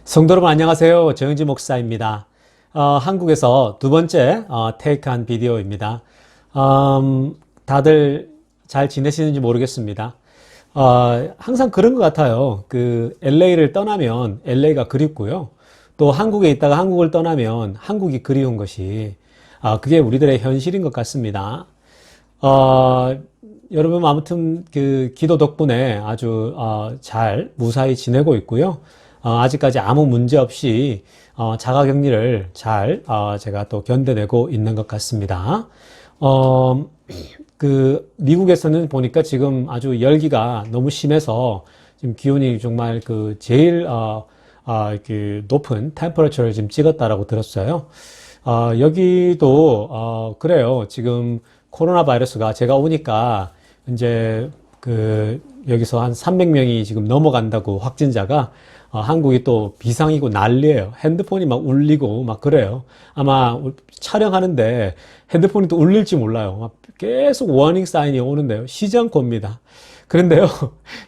성도 여러분 안녕하세요. 정영지 목사입니다. 한국에서 두 번째 테이크한 비디오입니다. 다들 잘 지내시는지 모르겠습니다. 항상 그런 것 같아요. LA를 떠나면 LA가 그립고요. 또 한국에 있다가 한국을 떠나면 한국이 그리운 것이 그게 우리들의 현실인 것 같습니다. 여러분 아무튼 기도 덕분에 아주 잘 무사히 지내고 있고요. 아직까지 아무 문제 없이 자가격리를 잘 제가 또 견뎌내고 있는 것 같습니다. 미국에서는 보니까 지금 아주 열기가 너무 심해서 지금 기온이 정말 제일 높은 템퍼러처를 지금 찍었다라고 들었어요. 여기도 그래요. 지금 코로나 바이러스가 제가 오니까 이제 여기서 한 300명이 지금 넘어간다고 확진자가 한국이 또 비상이고 난리예요. 핸드폰이 막 울리고 막 그래요. 아마 촬영하는데 핸드폰이 또 울릴지 몰라요. 막 계속 워닝 사인이 오는데요. 쉬지 않고 옵니다. 그런데요,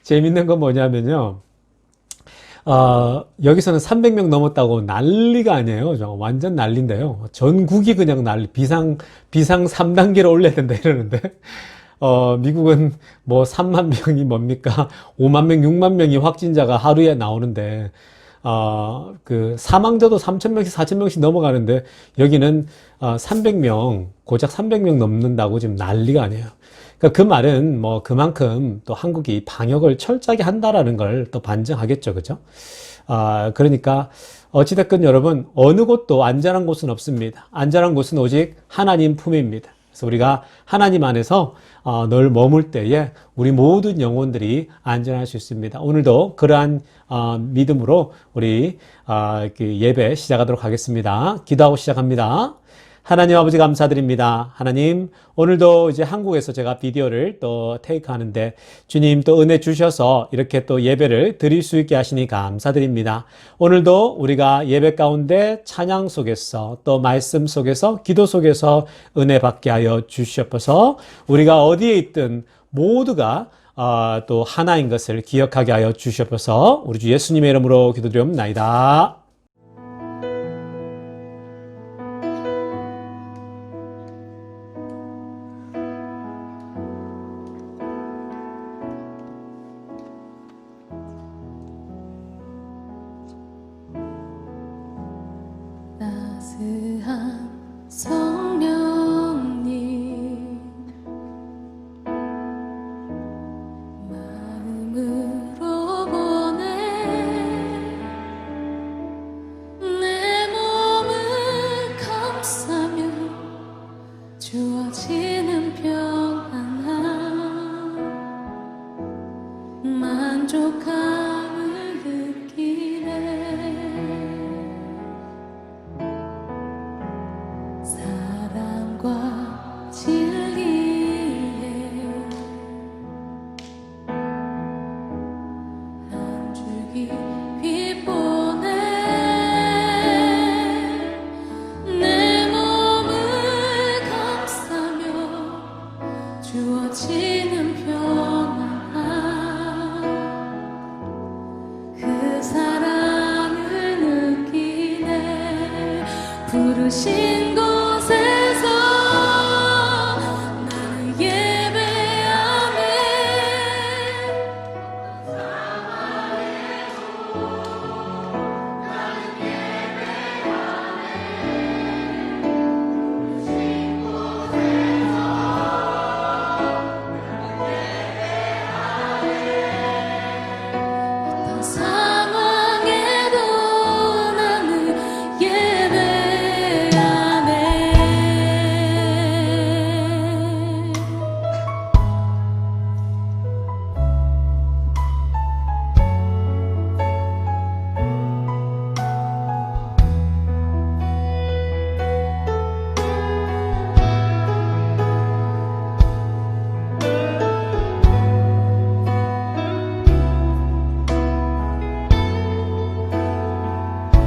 재밌는 건 뭐냐면요. 여기서는 300명 넘었다고 난리가 아니에요. 완전 난리인데요. 전국이 그냥 비상 3단계로 올려야 된다 이러는데, 미국은 뭐 3만 명이 뭡니까? 5만 명, 6만 명이 확진자가 하루에 나오는데, 사망자도 3,000명씩, 4,000명씩 넘어가는데, 여기는 300명, 고작 300명 넘는다고 지금 난리가 아니에요. 그러니까 그 말은 뭐 그만큼 또 한국이 방역을 철저하게 한다라는 걸 또 반증하겠죠. 그죠? 그러니까 어찌됐건 여러분, 어느 곳도 안전한 곳은 없습니다. 안전한 곳은 오직 하나님 품입니다. 그래서 우리가 하나님 안에서 늘 머물 때에 우리 모든 영혼들이 안전할 수 있습니다. 오늘도 그러한 믿음으로 우리 예배 시작하도록 하겠습니다. 기도하고 시작합니다. 하나님 아버지 감사드립니다. 하나님, 오늘도 이제 한국에서 제가 비디오를 또 테이크 하는데 주님 또 은혜 주셔서 이렇게 또 예배를 드릴 수 있게 하시니 감사드립니다. 오늘도 우리가 예배 가운데 찬양 속에서 또 말씀 속에서 기도 속에서 은혜 받게 하여 주시옵소서. 우리가 어디에 있든 모두가 또 하나인 것을 기억하게 하여 주시옵소서. 우리 주 예수님의 이름으로 기도드리옵나이다. 따스한 성령님 마음으로 보내 내 몸을 감싸며 주어지는 평안함 만족함을 느끼네. 사랑과 진리에 한 줄기 빛보내 내 몸을 감싸며 주어지는 평안함 그 사랑을 느끼네. 부르신 곳에서 나를 예배하네. 어떤 상황에도 나는 예배하네.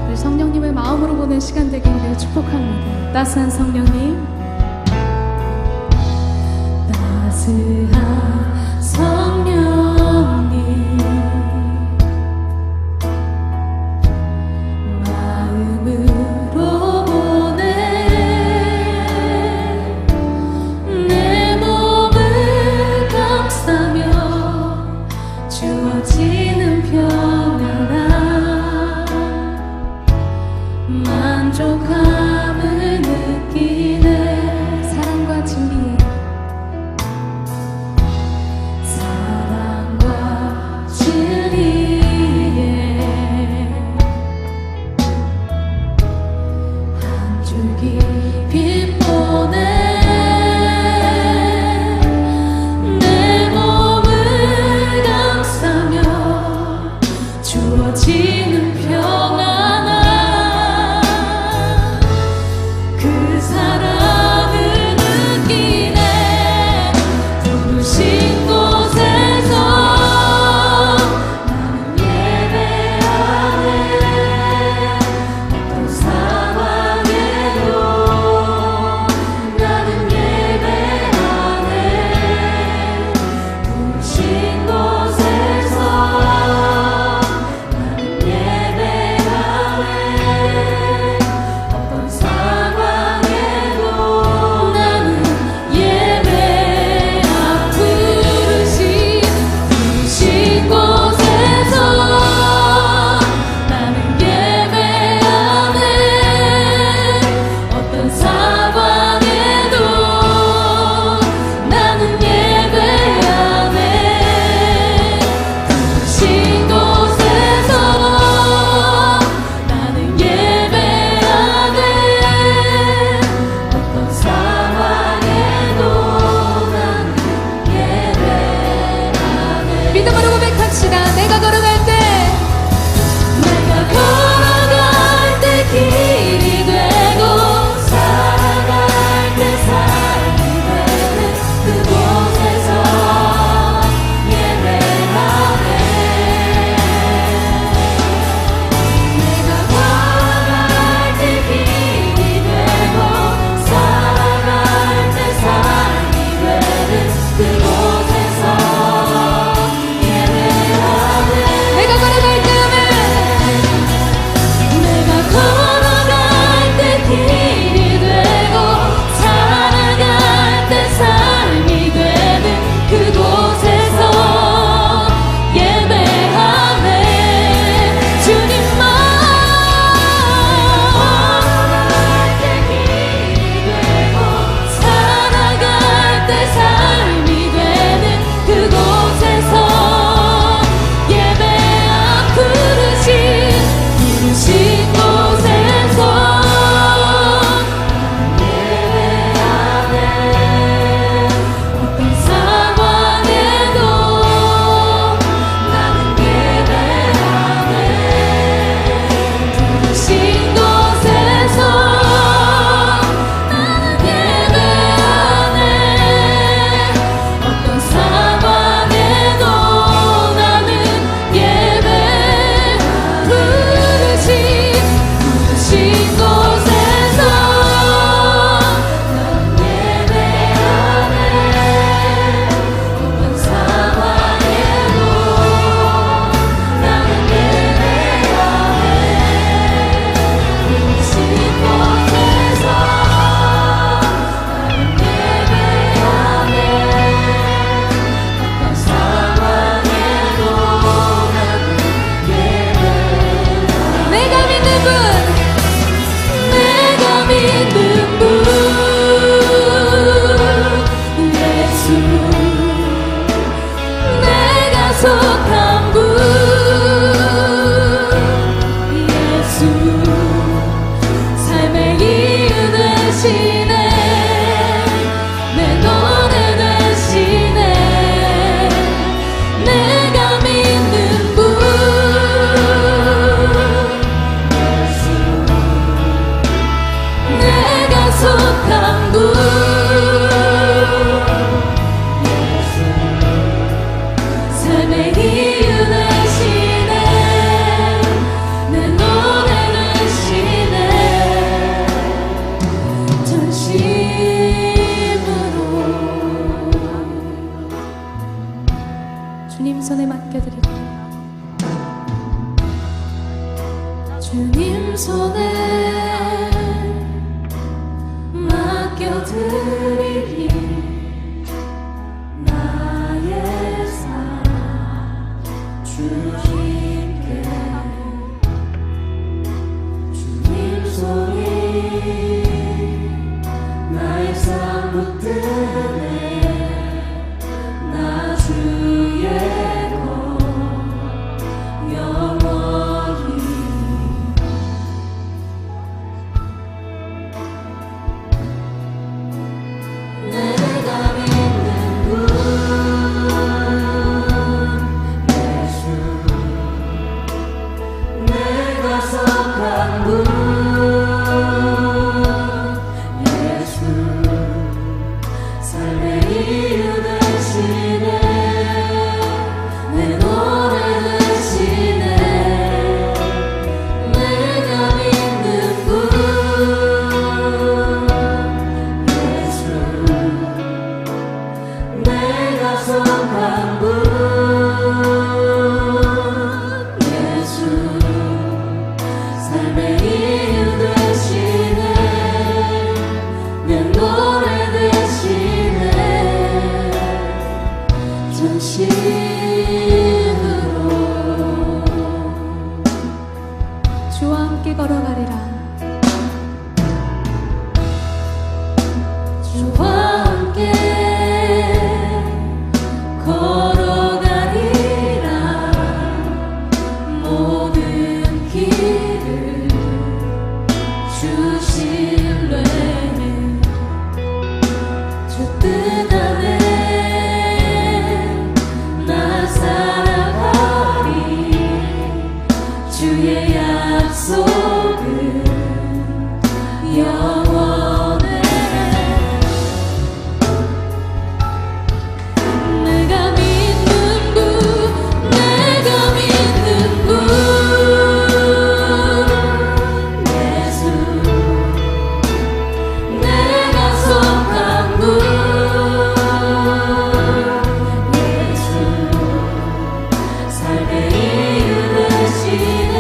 우리 성령님을 마음으로 보는 시간 되길 우리가 축복합니다. 따스한 성령님, 따스한 성령님 속한 분 예수 삶의 이유 되시네 내 노래 되시네 내가 믿는 분 예수 내가 속한 분 삶의 이유 되시네 내 노래 되시네 전심으로 주님 손에 맡겨드릴게요 주님 손에 맡겨드리리 나의 삶 주님께 주님 손이 나의 삶 붙드네 나 주의 것 영원히 내가 믿는 분 예수 내가 속한 분 예수 삶의 이유 되시네 내 노래 되시네 내가 믿는 분 예수 내가 속한 분 예수 삶의 이유 되시네 내 노래 되시네 전심으로 주와 함께 걸어가리라 주와 함께 걸어가리라 모든 길을 주실래 주 뜻 안에 나 살아가리 주의 약속은 영원해 내가 믿는 분 내가 믿는 분 예수 내가 속한 분 예수 삶의 이유 되시네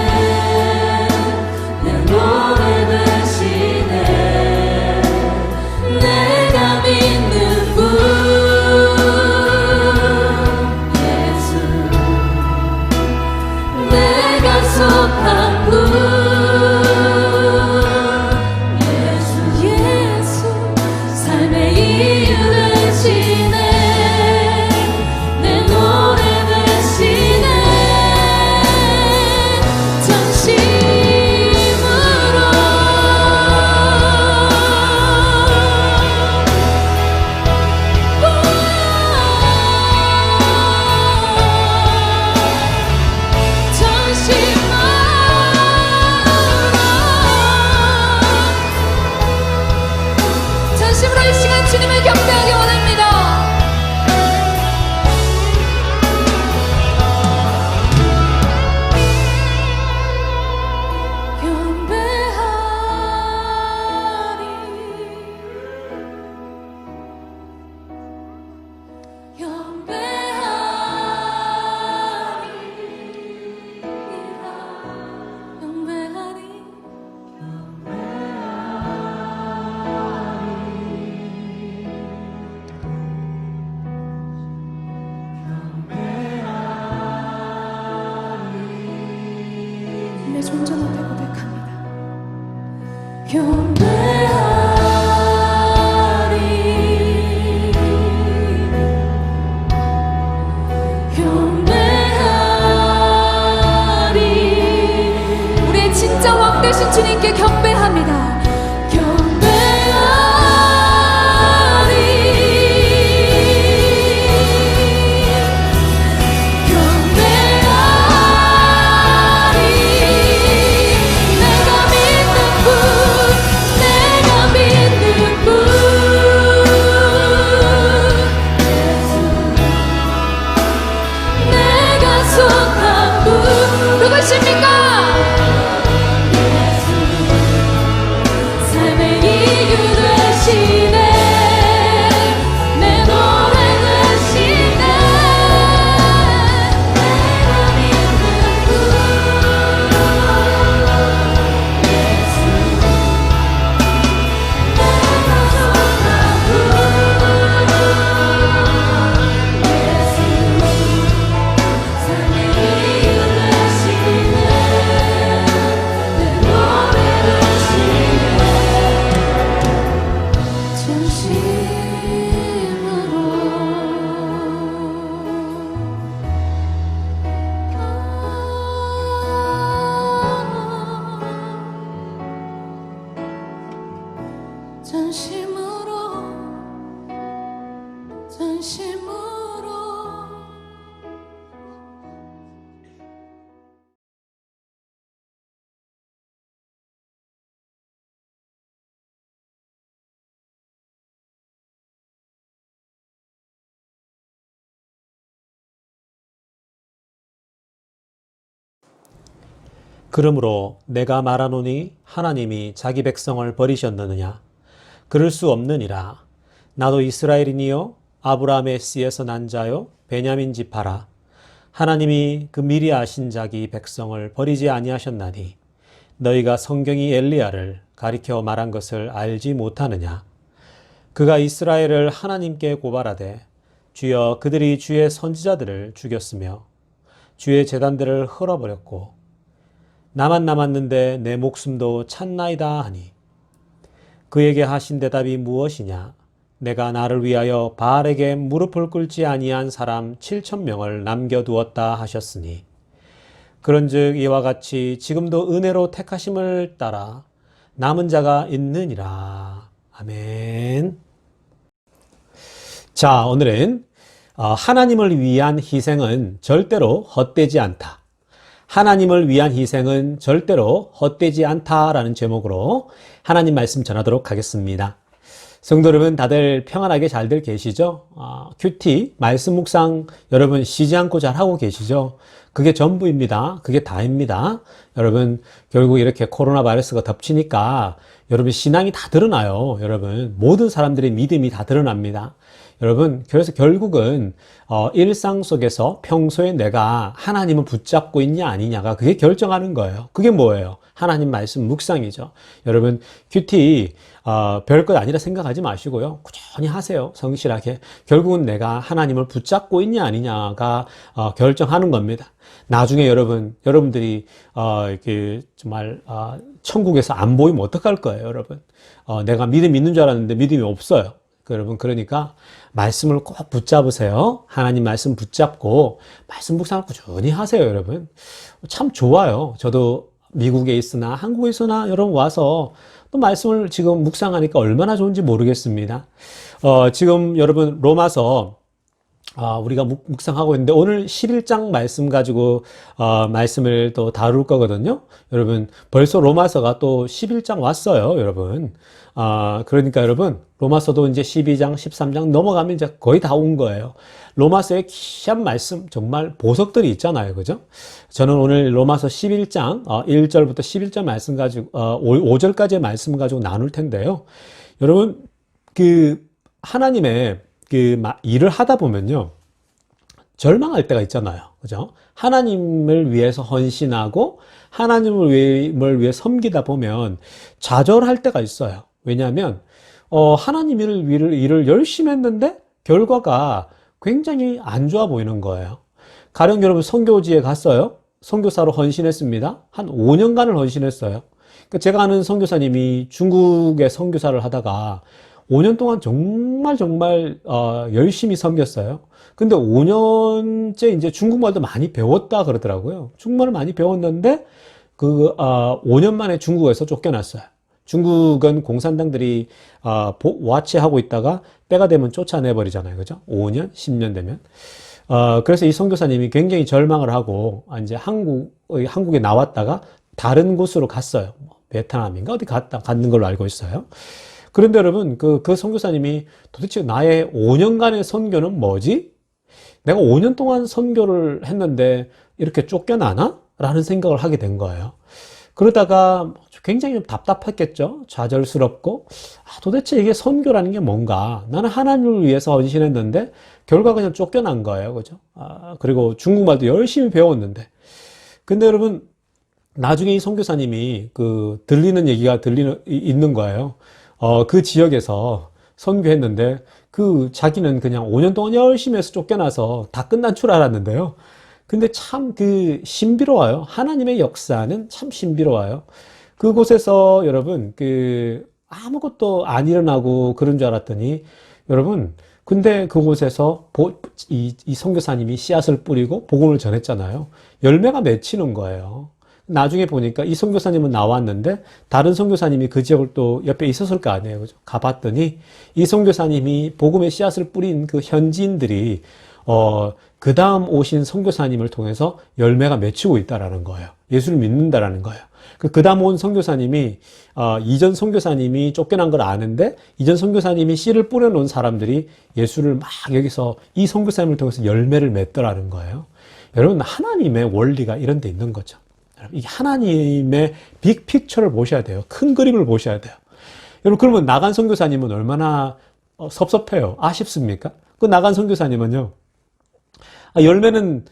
내 노래 되시네 내가 믿는 분 예수 내가 속한 분 예수 예수 삶의 이유 되시네 내 노래 되시네 전심으로 전심으로 이 시간 주님을 경배하기 원합니다. 내 존재 앞에 고백합니다. 경배하리 경배하리 그러므로 내가 말하노니 하나님이 자기 백성을 버리셨느냐? 그럴 수 없느니라. 나도 이스라엘이니요 아브라함의 씨에서 난 자요 베냐민 지파라. 하나님이 그 미리 아신 자기 백성을 버리지 아니하셨나니 너희가 성경이 엘리야를 가리켜 말한 것을 알지 못하느냐? 그가 이스라엘을 하나님께 고발하되 주여 그들이 주의 선지자들을 죽였으며 주의 제단들을 헐어버렸고 나만 남았는데 내 목숨도 찼나이다 하니 그에게 하신 대답이 무엇이냐? 내가 나를 위하여 바알에게 무릎을 꿇지 아니한 사람 7,000명을 남겨두었다 하셨으니 그런즉 이와 같이 지금도 은혜로 택하심을 따라 남은 자가 있느니라. 아멘. 자, 오늘은 하나님을 위한 희생은 절대로 헛되지 않다. 하나님을 위한 희생은 절대로 헛되지 않다라는 제목으로 하나님 말씀 전하도록 하겠습니다. 성도 여러분 다들 평안하게 잘들 계시죠? 큐티 말씀 묵상 여러분 쉬지 않고 잘 하고 계시죠? 그게 전부입니다. 그게 다입니다. 여러분 결국 이렇게 코로나 바이러스가 덮치니까 여러분 신앙이 다 드러나요. 여러분 모든 사람들의 믿음이 다 드러납니다. 여러분 그래서 결국은 일상 속에서 평소에 내가 하나님을 붙잡고 있냐 아니냐가 그게 결정하는 거예요. 그게 뭐예요? 하나님 말씀 묵상이죠. 여러분 큐티 별것 아니라 생각하지 마시고요. 꾸준히 하세요. 성실하게. 결국은 내가 하나님을 붙잡고 있냐 아니냐가 결정하는 겁니다. 나중에 여러분들이 이렇게 정말 천국에서 안 보이면 어떡할 거예요, 여러분? 내가 믿음 있는 줄 알았는데 믿음이 없어요. 여러분 그러니까 말씀을 꼭 붙잡으세요. 하나님 말씀 붙잡고 말씀 묵상을 꾸준히 하세요, 여러분. 참 좋아요. 저도 미국에 있으나 한국에 있으나 여러분 와서 또 말씀을 지금 묵상하니까 얼마나 좋은지 모르겠습니다. 지금 여러분 로마서 우리가 묵상하고 있는데 오늘 11장 말씀 가지고 말씀을 또 다룰 거거든요. 여러분 벌써 로마서가 또 11장 왔어요, 여러분. 그러니까 여러분 로마서도 이제 12장, 13장 넘어가면 이제 거의 다 온 거예요. 로마서의 귀한 말씀 정말 보석들이 있잖아요, 그죠? 저는 오늘 로마서 11장 1절부터 11절 말씀 가지고 5절까지의 말씀 가지고 나눌 텐데요. 여러분 그 하나님의 그 일을 하다 보면요 절망할 때가 있잖아요, 그죠? 하나님을 위해서 헌신하고 하나님을 위해 섬기다 보면 좌절할 때가 있어요. 왜냐하면 하나님을 위해 일을 열심히 했는데 결과가 굉장히 안 좋아 보이는 거예요. 가령 여러분 선교지에 갔어요. 선교사로 헌신했습니다. 한 5년간을 헌신했어요. 그러니까 제가 아는 선교사님이 중국에 선교사를 하다가 5년 동안 정말 열심히 섬겼어요. 근데 5년째 이제 중국말도 많이 배웠다 그러더라고요. 중국말을 많이 배웠는데 5년 만에 중국에서 쫓겨났어요. 중국은 공산당들이 와치하고 있다가 때가 되면 쫓아내버리잖아요, 그죠? 5년, 10년 되면. 그래서 이 선교사님이 굉장히 절망을 하고 이제 한국에 나왔다가 다른 곳으로 갔어요. 베트남인가 어디 갔는 걸로 알고 있어요. 그런데 여러분 그 선교사님이 도대체 나의 5년간의 선교는 뭐지? 내가 5년 동안 선교를 했는데 이렇게 쫓겨나나? 라는 생각을 하게 된 거예요. 그러다가 굉장히 좀 답답했겠죠. 좌절스럽고 도대체 이게 선교라는 게 뭔가? 나는 하나님을 위해서 헌신했는데 결과가 그냥 쫓겨난 거예요, 그죠? 그리고 중국말도 열심히 배웠는데. 근데 여러분 나중에 이 선교사님이 들리는 얘기가 있는 거예요. 그 지역에서 선교했는데 자기는 그냥 5년 동안 열심히 해서 쫓겨나서 다 끝난 줄 알았는데요. 근데 참 신비로워요. 하나님의 역사는 참 신비로워요. 그곳에서 여러분 아무것도 안 일어나고 그런 줄 알았더니 여러분 근데 그곳에서 이 선교사님이 씨앗을 뿌리고 복음을 전했잖아요. 열매가 맺히는 거예요. 나중에 보니까 이 선교사님은 나왔는데 다른 선교사님이 그 지역을 또 옆에 있었을 거 아니에요, 그죠? 가봤더니 이 선교사님이 복음의 씨앗을 뿌린 그 현지인들이 그 다음 오신 선교사님을 통해서 열매가 맺히고 있다라는 거예요. 예수를 믿는다라는 거예요. 그 다음 온 선교사님이 이전 선교사님이 쫓겨난 걸 아는데 이전 선교사님이 씨를 뿌려놓은 사람들이 예수를 막 여기서 이 선교사님을 통해서 열매를 맺더라는 거예요. 여러분 하나님의 원리가 이런 데 있는 거죠. 이게 하나님의 빅픽처를 보셔야 돼요. 큰 그림을 보셔야 돼요. 여러분, 그러면 나간 선교사님은 얼마나 섭섭해요. 아쉽습니까? 그 나간 선교사님은요, 열매는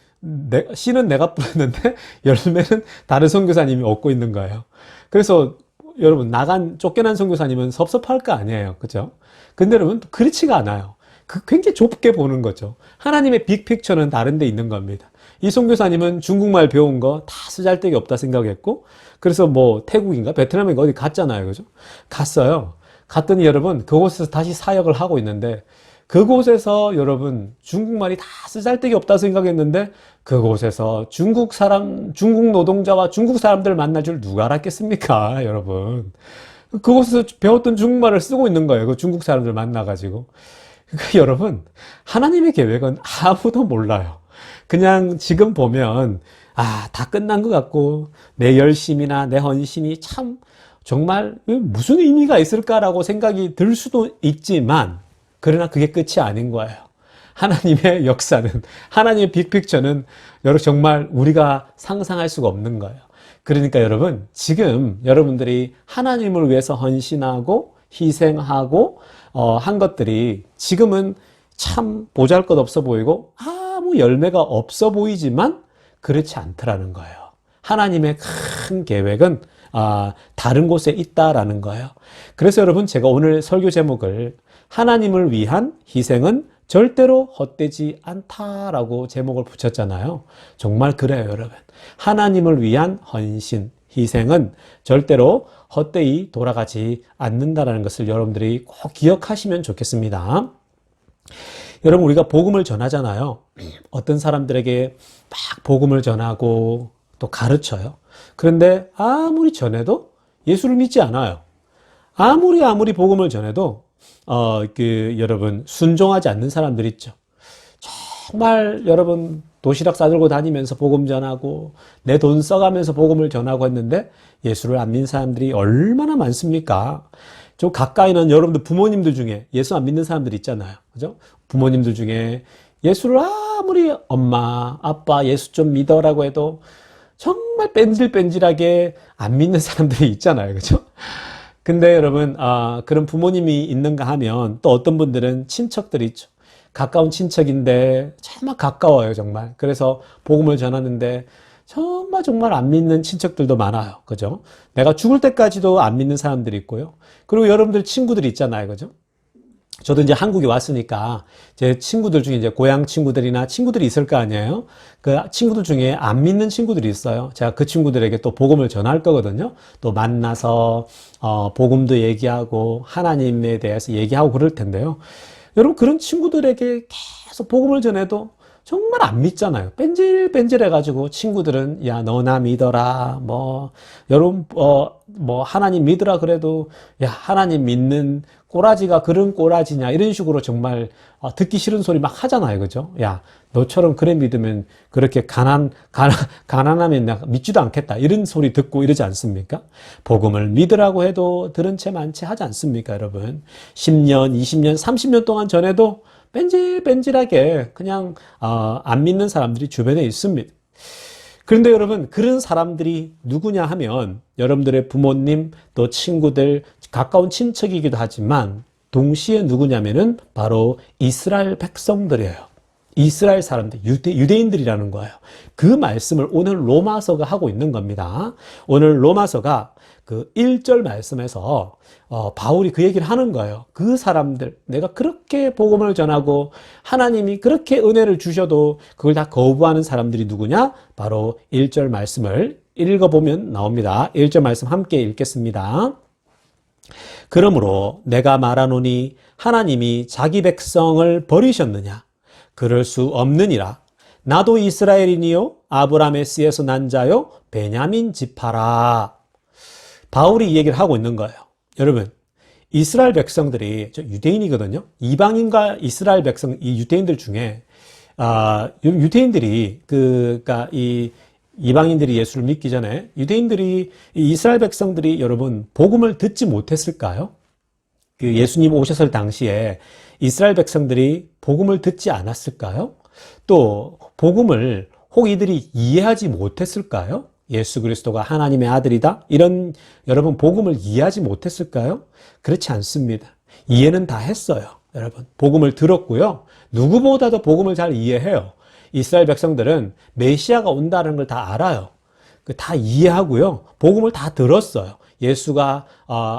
씨는 내가 뿌렸는데 열매는 다른 선교사님이 얻고 있는 거예요. 그래서 여러분, 쫓겨난 선교사님은 섭섭할 거 아니에요. 그죠? 근데 여러분, 그렇지가 않아요. 굉장히 좁게 보는 거죠. 하나님의 빅픽처는 다른 데 있는 겁니다. 이 선교사님은 중국말 배운 거 다 쓰잘데기 없다 생각했고, 그래서 뭐 태국인가 베트남인가 어디 갔잖아요. 그죠? 갔어요. 갔더니 여러분, 그곳에서 다시 사역을 하고 있는데, 그곳에서 여러분, 중국말이 다 쓰잘데기 없다 생각했는데, 그곳에서 중국 노동자와 중국 사람들 만날 줄 누가 알았겠습니까, 여러분? 그곳에서 배웠던 중국말을 쓰고 있는 거예요. 그 중국 사람들 만나가지고. 그러니까 여러분, 하나님의 계획은 아무도 몰라요. 그냥 지금 보면, 다 끝난 것 같고, 내 열심이나 내 헌신이 참, 정말 무슨 의미가 있을까라고 생각이 들 수도 있지만, 그러나 그게 끝이 아닌 거예요. 하나님의 역사는, 하나님의 빅픽처는 여러분 정말 우리가 상상할 수가 없는 거예요. 그러니까 여러분, 지금 여러분들이 하나님을 위해서 헌신하고 희생하고 한 것들이 지금은 참 보잘것없어 보이고 아무 열매가 없어 보이지만 그렇지 않더라는 거예요. 하나님의 큰 계획은 다른 곳에 있다라는 거예요. 그래서 여러분, 제가 오늘 설교 제목을 하나님을 위한 희생은 절대로 헛되지 않다라고 제목을 붙였잖아요. 정말 그래요, 여러분. 하나님을 위한 헌신, 희생은 절대로 헛되이 돌아가지 않는다는 것을 여러분들이 꼭 기억하시면 좋겠습니다. 여러분, 우리가 복음을 전하잖아요. 어떤 사람들에게 막 복음을 전하고 또 가르쳐요. 그런데 아무리 전해도 예수를 믿지 않아요. 아무리 복음을 전해도 여러분, 순종하지 않는 사람들 있죠. 정말 여러분, 도시락 싸들고 다니면서 복음 전하고 내 돈 써가면서 복음을 전하고 했는데 예수를 안 믿는 사람들이 얼마나 많습니까? 좀 가까이는 여러분들 부모님들 중에 예수 안 믿는 사람들 있잖아요. 그죠? 부모님들 중에 예수를 아무리 엄마, 아빠 예수 좀 믿어라고 해도 정말 뺀질뺀질하게 안 믿는 사람들이 있잖아요. 그죠? 근데 여러분, 그런 부모님이 있는가 하면 또 어떤 분들은 친척들이 있죠. 가까운 친척인데 정말 가까워요, 정말. 그래서 복음을 전하는데 정말 안 믿는 친척들도 많아요. 그죠? 내가 죽을 때까지도 안 믿는 사람들이 있고요. 그리고 여러분들 친구들이 있잖아요. 그죠? 저도 이제 한국에 왔으니까 제 친구들 중에 이제 고향 친구들이나 친구들이 있을 거 아니에요? 그 친구들 중에 안 믿는 친구들이 있어요. 제가 그 친구들에게 또 복음을 전할 거거든요. 또 만나서 복음도 얘기하고 하나님에 대해서 얘기하고 그럴 텐데요. 여러분, 그런 친구들에게 계속 복음을 전해도 정말 안 믿잖아요. 뺀질뺀질해가지고 친구들은 야, 너나 믿어라. 여러분, 하나님 믿으라 그래도 야, 하나님 믿는 꼬라지가 그런 꼬라지냐 이런 식으로 정말 듣기 싫은 소리 막 하잖아요. 그죠? 야, 너처럼 그래 믿으면 그렇게 가난하면 내가 믿지도 않겠다 이런 소리 듣고 이러지 않습니까? 복음을 믿으라고 해도 들은 채 많지 하지 않습니까, 여러분? 10년, 20년, 30년 동안 전해도 뺀질뺀질하게 그냥 안 믿는 사람들이 주변에 있습니다. 그런데 여러분, 그런 사람들이 누구냐 하면 여러분들의 부모님, 또 친구들, 가까운 친척이기도 하지만 동시에 누구냐면은 바로 이스라엘 백성들이에요. 이스라엘 사람들, 유대인들이라는 거예요. 그 말씀을 오늘 로마서가 하고 있는 겁니다. 오늘 로마서가 그 1절 말씀에서 바울이 그 얘기를 하는 거예요. 그 사람들, 내가 그렇게 복음을 전하고 하나님이 그렇게 은혜를 주셔도 그걸 다 거부하는 사람들이 누구냐? 바로 1절 말씀을 읽어보면 나옵니다. 1절 말씀 함께 읽겠습니다. 그러므로 내가 말하노니 하나님이 자기 백성을 버리셨느냐? 그럴 수 없느니라. 나도 이스라엘인이요 아브라함의 씨에서 난 자요 베냐민 지파라. 바울이 이 얘기를 하고 있는 거예요. 여러분, 이스라엘 백성들이 유대인이거든요. 이방인과 이스라엘 백성, 이 유대인들 중에 유대인들이 그러니까 이 이방인들이 예수를 믿기 전에 유대인들이 이스라엘 백성들이 여러분 복음을 듣지 못했을까요? 그 예수님 오셨을 당시에 이스라엘 백성들이 복음을 듣지 않았을까요? 또 복음을 혹 이들이 이해하지 못했을까요? 예수 그리스도가 하나님의 아들이다? 이런 여러분 복음을 이해하지 못했을까요? 그렇지 않습니다. 이해는 다 했어요. 여러분 복음을 들었고요. 누구보다도 복음을 잘 이해해요. 이스라엘 백성들은 메시아가 온다는 걸 다 알아요. 다 이해하고요. 복음을 다 들었어요. 예수가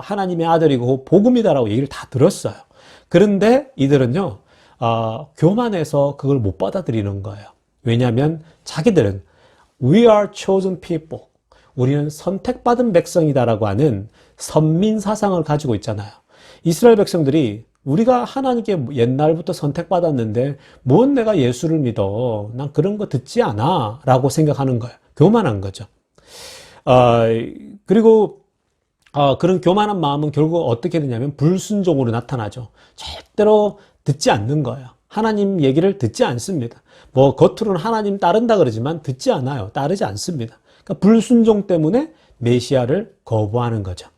하나님의 아들이고 복음이다라고 얘기를 다 들었어요. 그런데 이들은요, 교만해서 그걸 못 받아들이는 거예요. 왜냐하면 자기들은 We are chosen people. 우리는 선택받은 백성이다라고 하는 선민 사상을 가지고 있잖아요. 이스라엘 백성들이 우리가 하나님께 옛날부터 선택받았는데 뭔 내가 예수를 믿어. 난 그런 거 듣지 않아. 라고 생각하는 거예요. 교만한 거죠. 그리고 그런 교만한 마음은 결국 어떻게 되냐면 불순종으로 나타나죠. 절대로 듣지 않는 거예요. 하나님 얘기를 듣지 않습니다. 뭐 겉으로는 하나님 따른다 그러지만 듣지 않아요. 따르지 않습니다. 그러니까 불순종 때문에 메시아를 거부하는 거죠.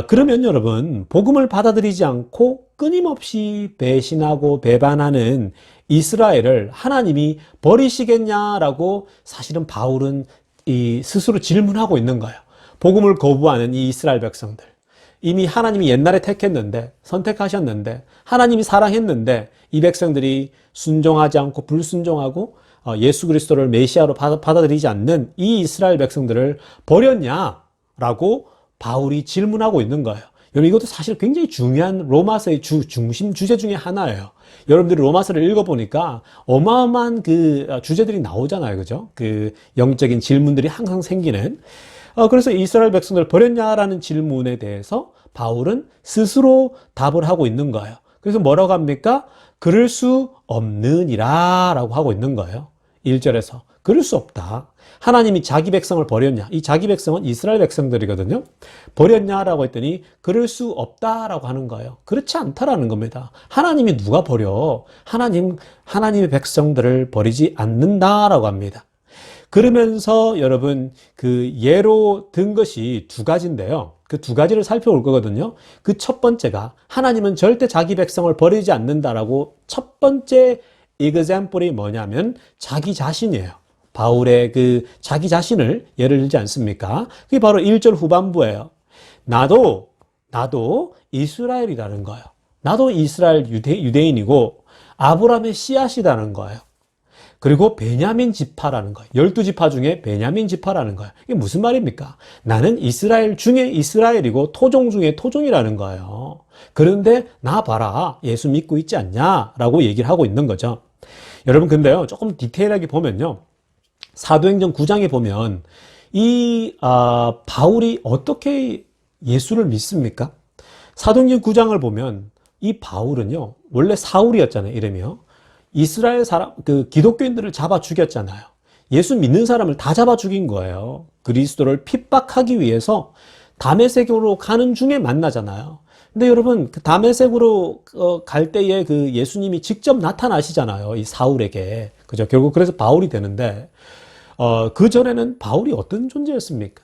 그러면 여러분 복음을 받아들이지 않고 끊임없이 배신하고 배반하는 이스라엘을 하나님이 버리시겠냐라고 사실은 바울은 스스로 질문하고 있는 거예요. 복음을 거부하는 이 이스라엘 백성들. 이미 하나님이 옛날에 택했는데, 선택하셨는데, 하나님이 사랑했는데, 이 백성들이 순종하지 않고 불순종하고 예수 그리스도를 메시아로 받아들이지 않는 이 이스라엘 백성들을 버렸냐라고 바울이 질문하고 있는 거예요. 여러분 이것도 사실 굉장히 중요한 로마서의 중심 주제 중에 하나예요. 여러분들이 로마서를 읽어보니까 어마어마한 그 주제들이 나오잖아요. 그죠? 그 영적인 질문들이 항상 생기는. 그래서 이스라엘 백성들 버렸냐라는 질문에 대해서 바울은 스스로 답을 하고 있는 거예요. 그래서 뭐라고 합니까? 그럴 수 없느니라 라고 하고 있는 거예요. 1절에서. 그럴 수 없다. 하나님이 자기 백성을 버렸냐? 이 자기 백성은 이스라엘 백성들이거든요. 버렸냐라고 했더니 그럴 수 없다라고 하는 거예요. 그렇지 않다라는 겁니다. 하나님이 누가 버려? 하나님의 백성들을 버리지 않는다라고 합니다. 그러면서 여러분 그 예로 든 것이 두 가지인데요. 그 두 가지를 살펴볼 거거든요. 그 첫 번째가 하나님은 절대 자기 백성을 버리지 않는다라고 첫 번째 example이 뭐냐면 자기 자신이에요. 바울의 그 자기 자신을 예를 들지 않습니까? 그게 바로 1절 후반부예요. 나도 이스라엘이라는 거예요. 나도 이스라엘 유대인이고 아브라함의 씨앗이라는 거예요. 그리고 베냐민 지파라는 거예요. 12지파 중에 베냐민 지파라는 거예요. 이게 무슨 말입니까? 나는 이스라엘 중에 이스라엘이고 토종 중에 토종이라는 거예요. 그런데 나 봐라. 예수 믿고 있지 않냐? 라고 얘기를 하고 있는 거죠. 여러분 근데요. 조금 디테일하게 보면요. 사도행전 9장에 보면 바울이 어떻게 예수를 믿습니까? 사도행전 9장을 보면 이 바울은요. 원래 사울이었잖아요. 이름이요. 이스라엘 사람, 기독교인들을 잡아 죽였잖아요. 예수 믿는 사람을 다 잡아 죽인 거예요. 그리스도를 핍박하기 위해서 다메섹으로 가는 중에 만나잖아요. 근데 여러분, 그 다메섹으로 갈 때에 그 예수님이 직접 나타나시잖아요. 이 사울에게. 그죠? 결국 그래서 바울이 되는데, 그 전에는 바울이 어떤 존재였습니까?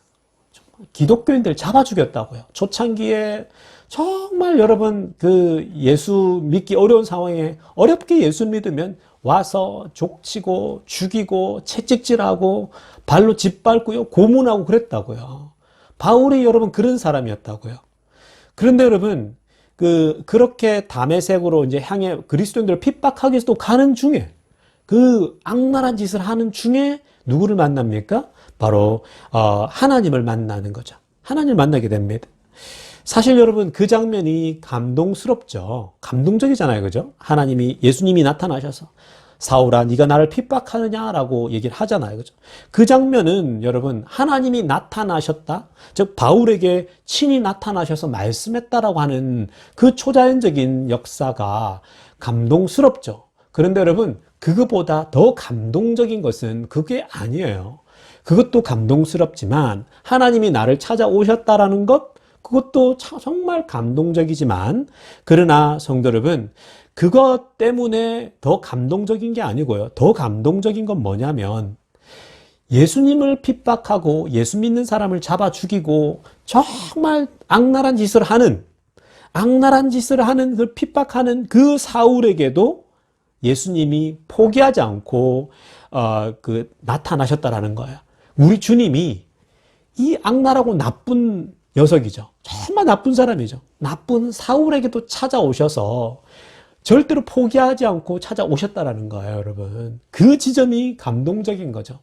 기독교인들 잡아 죽였다고요. 초창기에 정말 여러분 그 예수 믿기 어려운 상황에 어렵게 예수 믿으면 와서 족치고 죽이고 채찍질하고 발로 짓밟고요 고문하고 그랬다고요. 바울이 여러분 그런 사람이었다고요. 그런데 여러분 그렇게 다메섹으로 이제 향해 그리스도인들을 핍박하기 위해서 또 가는 중에 그 악랄한 짓을 하는 중에 누구를 만납니까? 바로 하나님을 만나는 거죠. 하나님을 만나게 됩니다. 사실 여러분 그 장면이 감동스럽죠. 감동적이잖아요. 그죠? 예수님이 나타나셔서 사울아 네가 나를 핍박하느냐라고 얘기를 하잖아요. 그죠? 그 장면은 여러분 하나님이 나타나셨다. 즉 바울에게 친히 나타나셔서 말씀했다라고 하는 그 초자연적인 역사가 감동스럽죠. 그런데 여러분 그것보다 더 감동적인 것은 그게 아니에요. 그것도 감동스럽지만 하나님이 나를 찾아오셨다라는 것 그것도 정말 감동적이지만 그러나 성도 여러분 그것 때문에 더 감동적인 게 아니고요. 더 감동적인 건 뭐냐면 예수님을 핍박하고 예수 믿는 사람을 잡아 죽이고 정말 악랄한 짓을 하는 그 핍박하는 그 사울에게도 예수님이 포기하지 않고 나타나셨다라는 거예요. 우리 주님이 이 악랄하고 나쁜 녀석이죠. 정말 나쁜 사람이죠. 나쁜 사울에게도 찾아오셔서 절대로 포기하지 않고 찾아오셨다라는 거예요, 여러분. 그 지점이 감동적인 거죠.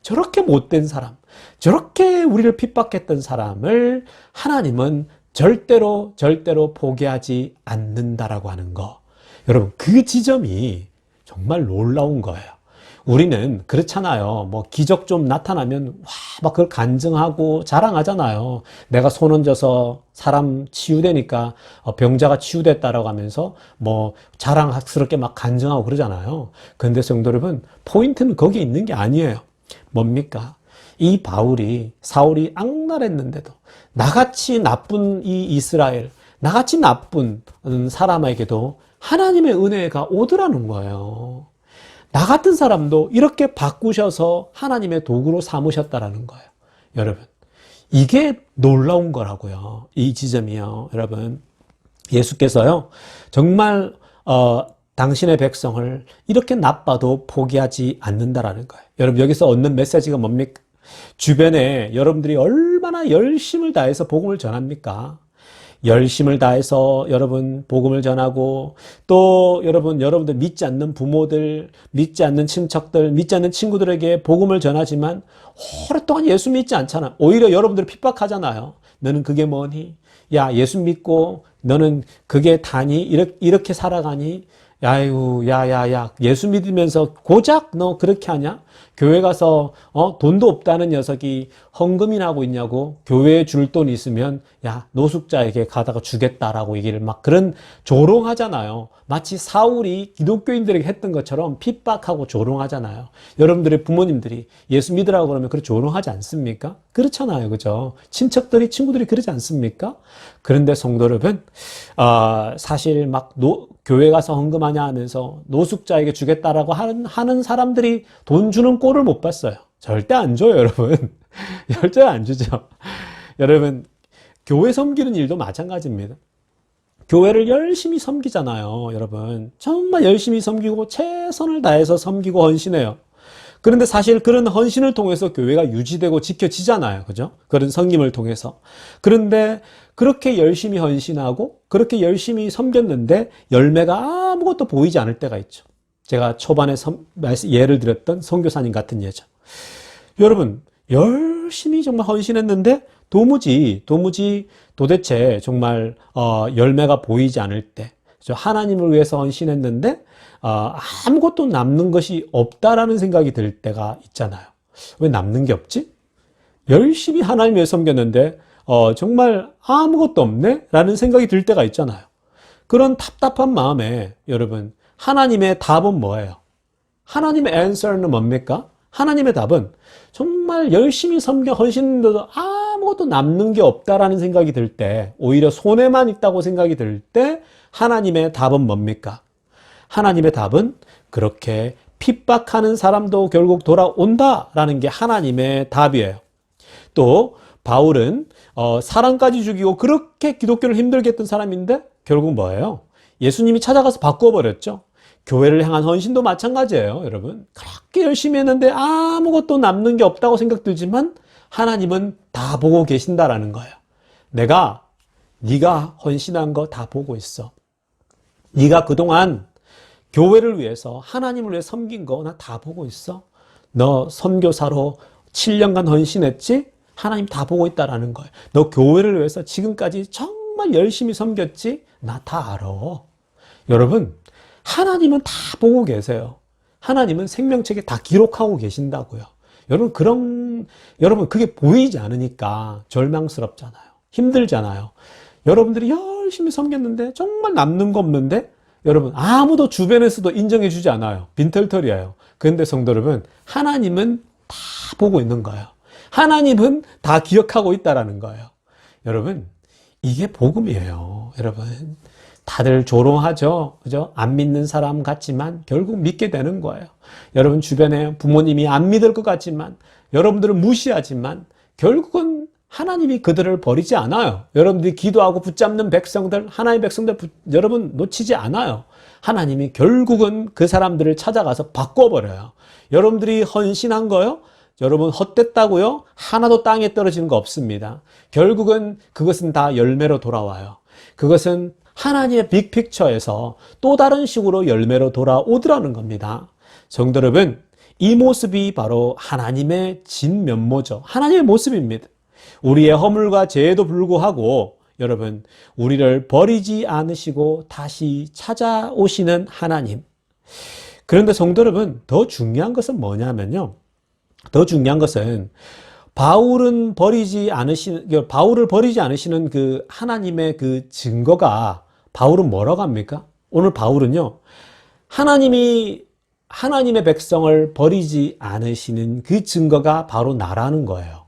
저렇게 못된 사람, 저렇게 우리를 핍박했던 사람을 하나님은 절대로 포기하지 않는다라고 하는 거. 여러분, 그 지점이 정말 놀라운 거예요. 우리는 그렇잖아요. 뭐 기적 좀 나타나면 막 그걸 간증하고 자랑하잖아요. 내가 손 얹어서 사람 치유되니까 병자가 치유됐다라고 하면서 뭐 자랑스럽게 막 간증하고 그러잖아요. 그런데 성도 여러분, 포인트는 거기에 있는 게 아니에요. 뭡니까? 이 사울이 악랄했는데도 나같이 나쁜 이 이스라엘, 나같이 나쁜 사람에게도 하나님의 은혜가 오더라는 거예요. 나 같은 사람도 이렇게 바꾸셔서 하나님의 도구로 삼으셨다라는 거예요. 여러분, 이게 놀라운 거라고요. 이 지점이요. 여러분, 예수께서요, 정말 당신의 백성을 이렇게 나빠도 포기하지 않는다라는 거예요. 여러분, 여기서 얻는 메시지가 뭡니까? 주변에 여러분들이 얼마나 열심을 다해서 복음을 전합니까? 열심을 다해서 여러분 복음을 전하고, 또 여러분들 믿지 않는 부모들, 믿지 않는 친척들, 믿지 않는 친구들에게 복음을 전하지만 오랫동안 예수 믿지 않잖아. 오히려 여러분들을 핍박하잖아요. 너는 그게 뭐니? 야, 예수 믿고 너는 그게 다니? 이렇게 살아가니? 야유, 야야야, 예수 믿으면서 고작 너 그렇게 하냐? 교회 가서 돈도 없다는 녀석이 헌금이나 하고 있냐고. 교회에 줄 돈 있으면 야, 노숙자에게 가다가 주겠다라고 얘기를 막 그런 조롱하잖아요. 마치 사울이 기독교인들에게 했던 것처럼 핍박하고 조롱하잖아요. 여러분들의 부모님들이 예수 믿으라고 그러면 그렇게 조롱하지 않습니까? 그렇잖아요. 그죠? 친구들이 그러지 않습니까? 그런데 성도 여러분, 사실 막 교회 가서 헌금하냐 하면서 노숙자에게 주겠다라고 하는 사람들이 돈 주는 꼴을 못 봤어요. 절대 안 줘요, 여러분. 절대 안 주죠. 여러분, 교회 섬기는 일도 마찬가지입니다. 교회를 열심히 섬기잖아요, 여러분. 정말 열심히 섬기고 최선을 다해서 섬기고 헌신해요. 그런데 사실 그런 헌신을 통해서 교회가 유지되고 지켜지잖아요. 그죠? 그런 섬김을 통해서. 그런데 그렇게 열심히 헌신하고 그렇게 열심히 섬겼는데 열매가 아무것도 보이지 않을 때가 있죠. 제가 초반에 예를 들었던 선교사님 같은 예죠. 여러분, 열심히 정말 헌신했는데 도대체 정말 열매가 보이지 않을 때, 하나님을 위해서 헌신했는데 아무것도 남는 것이 없다라는 생각이 들 때가 있잖아요. 왜 남는 게 없지? 열심히 하나님 위해 섬겼는데 정말 아무것도 없네? 라는 생각이 들 때가 있잖아요. 그런 답답한 마음에 여러분, 하나님의 답은 뭐예요? 하나님의 answer는 뭡니까? 하나님의 답은 정말 열심히 섬겨 헌신했는데도 아무것도 남는 게 없다라는 생각이 들 때, 오히려 손해만 있다고 생각이 들 때 하나님의 답은 뭡니까? 하나님의 답은 그렇게 핍박하는 사람도 결국 돌아온다라는 게 하나님의 답이에요. 또 바울은 사람까지 죽이고 그렇게 기독교를 힘들게 했던 사람인데 결국 뭐예요? 예수님이 찾아가서 바꿔버렸죠. 교회를 향한 헌신도 마찬가지예요, 여러분. 그렇게 열심히 했는데 아무것도 남는 게 없다고 생각들지만 하나님은 다 보고 계신다라는 거예요. 네가 헌신한 거 다 보고 있어. 네가 그동안 교회를 위해서 하나님을 위해 섬긴 거 나 다 보고 있어. 너 선교사로 7년간 헌신했지? 하나님 다 보고 있다라는 거예요. 너 교회를 위해서 지금까지 정말 열심히 섬겼지? 나 다 알아. 여러분, 하나님은 다 보고 계세요. 하나님은 생명책에 다 기록하고 계신다고요. 여러분 그게 보이지 않으니까 절망스럽잖아요. 힘들잖아요. 여러분들이 열심히 섬겼는데 정말 남는 거 없는데 여러분 아무도 주변에서도 인정해 주지 않아요. 빈털털이에요. 그런데 성도 여러분, 하나님은 다 보고 있는 거예요. 하나님은 다 기억하고 있다라는 거예요. 여러분, 이게 복음이에요. 여러분, 다들 조롱하죠. 그죠? 안 믿는 사람 같지만 결국 믿게 되는 거예요. 여러분 주변에 부모님이 안 믿을 것 같지만, 여러분들은 무시하지만 결국은 하나님이 그들을 버리지 않아요. 여러분들이 기도하고 붙잡는 백성들, 하나님의 백성들 여러분 놓치지 않아요. 하나님이 결국은 그 사람들을 찾아가서 바꿔버려요. 여러분들이 헌신한 거요? 여러분 헛됐다고요? 하나도 땅에 떨어지는 거 없습니다. 결국은 그것은 다 열매로 돌아와요. 그것은 하나님의 빅픽처에서 또 다른 식으로 열매로 돌아오더라는 겁니다. 성도 여러분, 이 모습이 바로 하나님의 진면모죠. 하나님의 모습입니다. 우리의 허물과 죄에도 불구하고 여러분, 우리를 버리지 않으시고 다시 찾아오시는 하나님. 그런데 성도 여러분, 더 중요한 것은 뭐냐면요. 더 중요한 것은 바울을 버리지 않으시는 그 하나님의 그 증거가 바울은 뭐라고 합니까? 오늘 바울은요, 하나님의 백성을 버리지 않으시는 그 증거가 바로 나라는 거예요.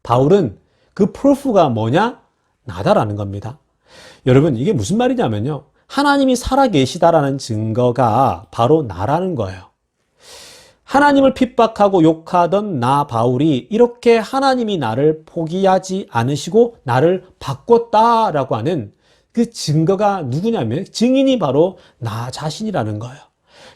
바울은 그 프루프가 뭐냐? 나다라는 겁니다. 여러분, 이게 무슨 말이냐면요. 하나님이 살아계시다라는 증거가 바로 나라는 거예요. 하나님을 핍박하고 욕하던 나 바울이 이렇게 하나님이 나를 포기하지 않으시고 나를 바꿨다라고 하는 그 증거가 누구냐면 증인이 바로 나 자신이라는 거예요.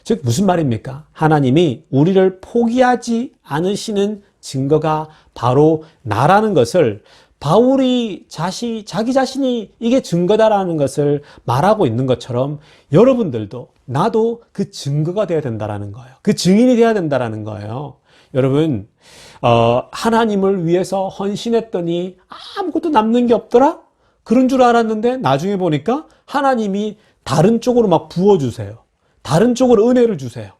즉 무슨 말입니까? 하나님이 우리를 포기하지 않으시는 증거가 바로 나라는 것을 바울이 자기 자신이 이게 증거다라는 것을 말하고 있는 것처럼 여러분들도 나도 그 증거가 되어야 된다라는 거예요. 그 증인이 되어야 된다라는 거예요. 여러분, 하나님을 위해서 헌신했더니 아무것도 남는 게 없더라? 그런 줄 알았는데 나중에 보니까 하나님이 다른 쪽으로 막 부어주세요. 다른 쪽으로 은혜를 주세요.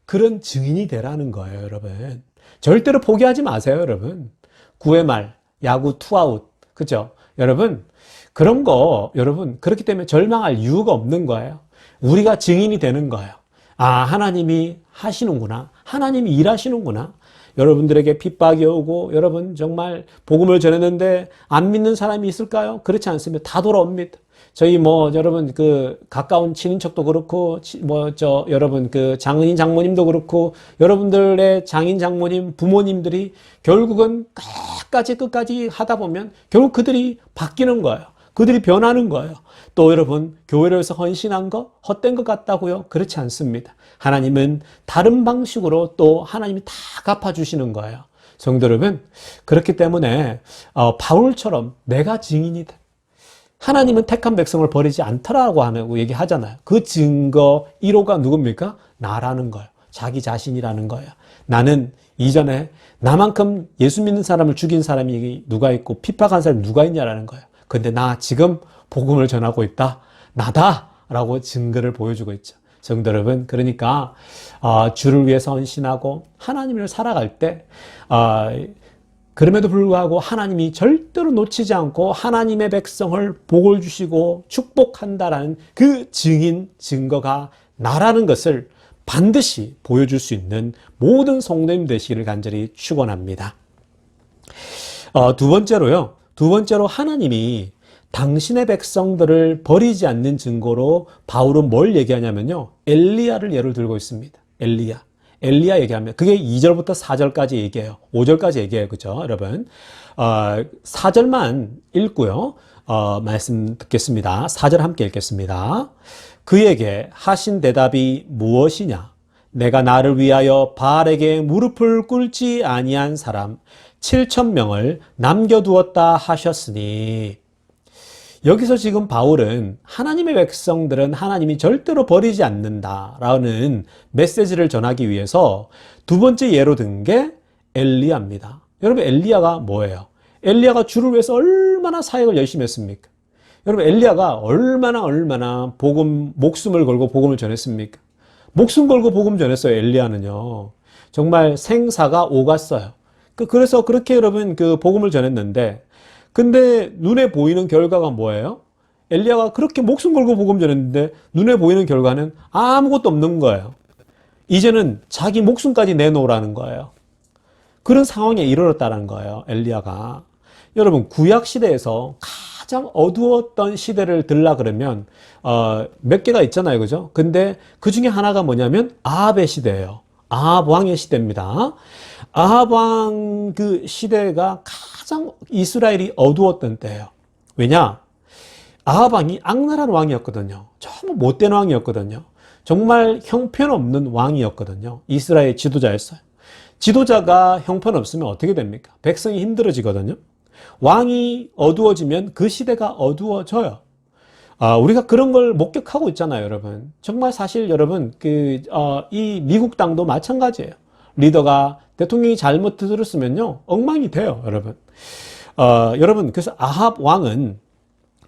그런 증인이 되라는 거예요, 여러분. 절대로 포기하지 마세요, 여러분. 9회 말, 야구 투아웃, 그죠? 여러분, 그런 거, 여러분, 그렇기 때문에 절망할 이유가 없는 거예요. 우리가 증인이 되는 거예요. 아, 하나님이 하시는구나. 하나님이 일하시는구나. 여러분들에게 핍박이 오고, 여러분 정말 복음을 전했는데 안 믿는 사람이 있을까요? 그렇지 않습니다. 다 돌아옵니다. 저희 여러분 가까운 친인척도 그렇고 여러분 장인 장모님도 그렇고 여러분들의 장인 장모님 부모님들이 결국은 끝까지 하다 보면 결국 그들이 바뀌는 거예요. 그들이 변하는 거예요. 또 여러분 교회를 위해서 헌신한 거 헛된 것 같다고요? 그렇지 않습니다. 하나님은 다른 방식으로 또 하나님이 다 갚아주시는 거예요. 성도 여러분, 그렇기 때문에 바울처럼 내가 증인이다. 하나님은 택한 백성을 버리지 않더라고 하고 얘기하잖아요. 그 증거 1호가 누굽니까? 나라는 거예요. 자기 자신이라는 거예요. 나는 이전에 나만큼 예수 믿는 사람을 죽인 사람이 누가 있고 핍박한 사람이 누가 있냐라는 거예요. 근데 나 지금 복음을 전하고 있다. 나다! 라고 증거를 보여주고 있죠. 성도 여러분, 그러니까 주를 위해서 헌신하고 하나님을 살아갈 때 그럼에도 불구하고 하나님이 절대로 놓치지 않고 하나님의 백성을 복을 주시고 축복한다라는 그 증거가 나라는 것을 반드시 보여줄 수 있는 모든 성도님 되시기를 간절히 축원합니다. 두 번째로 하나님이 당신의 백성들을 버리지 않는 증거로 바울은 뭘 얘기하냐면요. 엘리야를 예를 들고 있습니다. 엘리야 얘기하면 그게 2절부터 4절까지 얘기해요. 5절까지 얘기해요. 그죠? 여러분. 4절만 읽고요. 말씀 듣겠습니다. 4절 함께 읽겠습니다. 그에게 하신 대답이 무엇이냐? 내가 나를 위하여 바알에게 무릎을 꿇지 아니한 사람 7,000명을 남겨두었다 하셨으니. 여기서 지금 바울은 하나님의 백성들은 하나님이 절대로 버리지 않는다라는 메시지를 전하기 위해서 두 번째 예로 든 게 엘리야입니다. 여러분, 엘리야가 뭐예요? 엘리야가 주를 위해서 얼마나 사역을 열심히 했습니까? 여러분, 엘리야가 얼마나 목숨을 걸고 복음을 전했습니까? 목숨 걸고 복음 전했어요. 엘리야는요. 정말 생사가 오갔어요. 그래서 그렇게 여러분 복음을 전했는데, 근데 눈에 보이는 결과가 뭐예요? 엘리야가 그렇게 목숨 걸고 복음 전했는데 눈에 보이는 결과는 아무것도 없는 거예요. 이제는 자기 목숨까지 내놓으라는 거예요. 그런 상황에 이르렀다는 거예요. 엘리야가. 여러분, 구약 시대에서 가장 어두웠던 시대를 들라 그러면 몇 개가 있잖아요. 그죠? 근데 그 중에 하나가 뭐냐면 아합의 시대예요. 아합 왕의 시대입니다. 아합 왕 그 시대가 가장 이스라엘이 어두웠던 때예요. 왜냐? 아합 왕이 악랄한 왕이었거든요. 정말 못된 왕이었거든요. 정말 형편없는 왕이었거든요. 이스라엘 지도자였어요. 지도자가 형편없으면 어떻게 됩니까? 백성이 힘들어지거든요. 왕이 어두워지면 그 시대가 어두워져요. 우리가 그런 걸 목격하고 있잖아요, 여러분. 정말 사실 여러분, 이 미국 땅도 마찬가지예요. 리더가 대통령이 잘못 들었으면요, 엉망이 돼요, 여러분. 여러분, 그래서 아합 왕은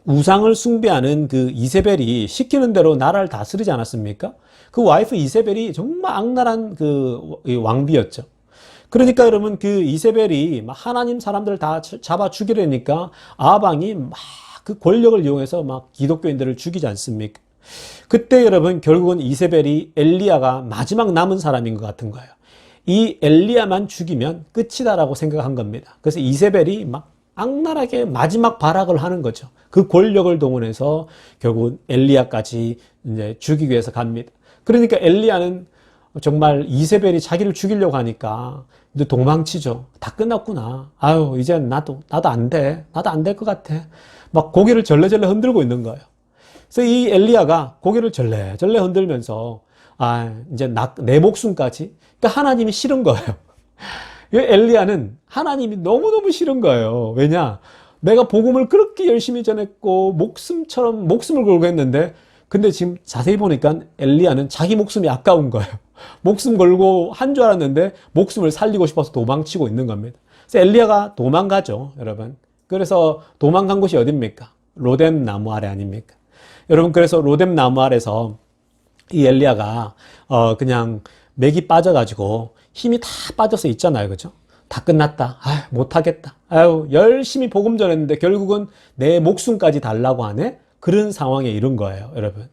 우상을 숭배하는 그 이세벨이 시키는 대로 나라를 다스리지 않았습니까? 그 와이프 이세벨이 정말 악랄한 이 왕비였죠. 그러니까 여러분, 그 이세벨이 막 하나님 사람들 다 잡아 죽이려니까 아합 왕이 막 그 권력을 이용해서 막 기독교인들을 죽이지 않습니까? 그때 여러분, 결국은 이세벨이 엘리야가 마지막 남은 사람인 것 같은 거예요. 이 엘리야만 죽이면 끝이다라고 생각한 겁니다. 그래서 이세벨이 막 악랄하게 마지막 발악을 하는 거죠. 그 권력을 동원해서 결국 엘리야까지 이제 죽이기 위해서 갑니다. 그러니까 엘리야는 정말 이세벨이 자기를 죽이려고 하니까 이제 도망치죠. 다 끝났구나. 아유, 이제 나도 안 돼. 나도 안 될 것 같아. 막 고개를 절레절레 흔들고 있는 거예요. 그래서 이 엘리야가 고개를 절레절레 흔들면서 이제 내 목숨까지. 그러니까 하나님이 싫은 거예요. 이 엘리야는 하나님이 너무너무 싫은 거예요. 왜냐? 내가 복음을 그렇게 열심히 전했고 목숨을 걸고 했는데, 근데 지금 자세히 보니까 엘리야는 자기 목숨이 아까운 거예요. 목숨 걸고 한 줄 알았는데 목숨을 살리고 싶어서 도망치고 있는 겁니다. 그래서 엘리야가 도망가죠, 여러분. 그래서 도망간 곳이 어딥니까? 로뎀 나무 아래 아닙니까? 여러분, 그래서 로뎀 나무 아래서 이 엘리야가 그냥 맥이 빠져가지고 힘이 다 빠져서 있잖아요, 그죠? 다 끝났다. 못하겠다. 열심히 복음 전했는데 결국은 내 목숨까지 달라고 하네? 그런 상황에 이른 거예요, 여러분.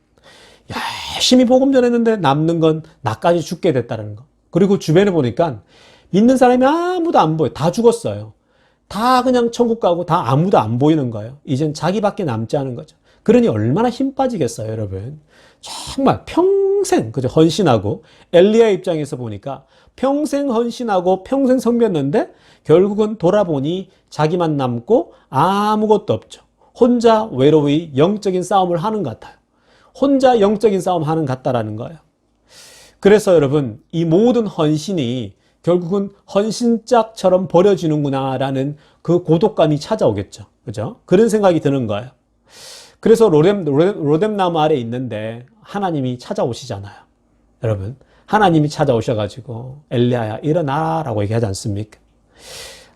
열심히 복음 전했는데 남는 건 나까지 죽게 됐다는 거. 그리고 주변에 보니까 믿는 사람이 아무도 안 보여요. 다 죽었어요. 다 그냥 천국 가고 다 아무도 안 보이는 거예요. 이젠 자기밖에 남지 않은 거죠. 그러니 얼마나 힘 빠지겠어요, 여러분. 정말 평생 그죠, 헌신하고, 엘리야 입장에서 보니까 평생 헌신하고 평생 섬겼는데 결국은 돌아보니 자기만 남고 아무것도 없죠. 혼자 외로이 영적인 싸움을 하는 것 같아요. 혼자 영적인 싸움 하는 것 같다라는 거예요. 그래서 여러분, 이 모든 헌신이 결국은 헌신짝처럼 버려지는구나라는 그 고독감이 찾아오겠죠. 그죠? 그런 생각이 드는 거예요. 그래서 로뎀 나무 아래 있는데 하나님이 찾아오시잖아요. 여러분, 하나님이 찾아오셔가지고 엘리야야 일어나라고 얘기하지 않습니까?